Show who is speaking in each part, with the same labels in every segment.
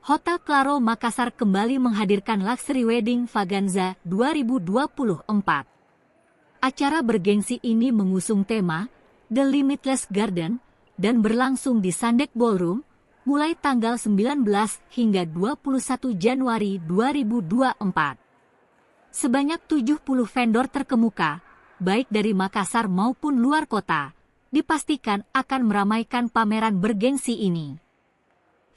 Speaker 1: Hotel Claro Makassar kembali menghadirkan Luxury Wedding Vaganza 2024. Acara bergengsi ini mengusung tema The Limitless Garden dan berlangsung di Sandek Ballroom mulai tanggal 19 hingga 21 Januari 2024. Sebanyak 70 vendor terkemuka, baik dari Makassar maupun luar kota, dipastikan akan meramaikan pameran bergengsi ini.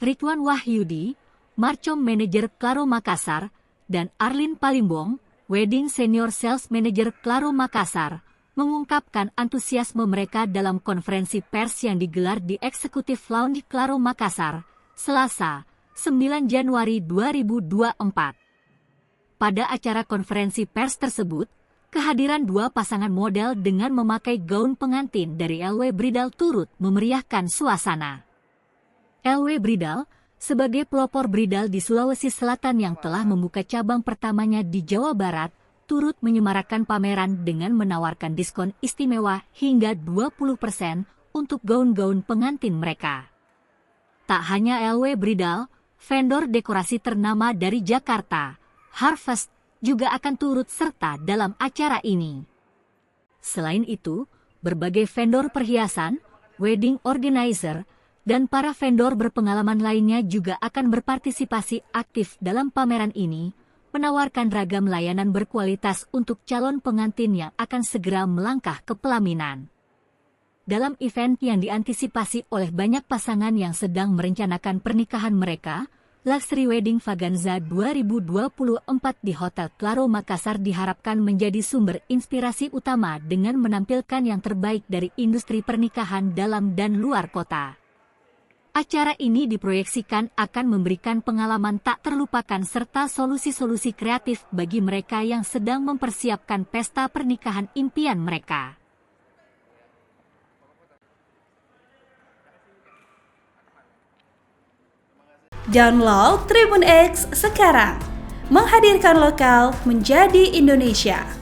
Speaker 1: Ridwan Wahyudi, Marcom Manager Claro Makassar, dan Arlin Palimbong, Wedding Senior Sales Manager Claro Makassar, mengungkapkan antusiasme mereka dalam konferensi pers yang digelar di Executive Lounge Claro Makassar, Selasa, 9 Januari 2024. Pada acara konferensi pers tersebut, kehadiran dua pasangan model dengan memakai gaun pengantin dari LW Bridal turut memeriahkan suasana. LW Bridal, sebagai pelopor bridal di Sulawesi Selatan yang telah membuka cabang pertamanya di Jawa Barat, turut menyemarakan pameran dengan menawarkan diskon istimewa hingga 20% untuk gaun-gaun pengantin mereka. Tak hanya LW Bridal, vendor dekorasi ternama dari Jakarta, Harvest, juga akan turut serta dalam acara ini. Selain itu, berbagai vendor perhiasan, wedding organizer, dan para vendor berpengalaman lainnya juga akan berpartisipasi aktif dalam pameran ini, menawarkan ragam layanan berkualitas untuk calon pengantin yang akan segera melangkah ke pelaminan. Dalam event yang diantisipasi oleh banyak pasangan yang sedang merencanakan pernikahan mereka, Luxury Wedding Vaganza 2024 di Hotel Claro Makassar diharapkan menjadi sumber inspirasi utama dengan menampilkan yang terbaik dari industri pernikahan dalam dan luar kota. Acara ini diproyeksikan akan memberikan pengalaman tak terlupakan serta solusi-solusi kreatif bagi mereka yang sedang mempersiapkan pesta pernikahan impian mereka.
Speaker 2: Download Tribun X sekarang, menghadirkan lokal menjadi Indonesia.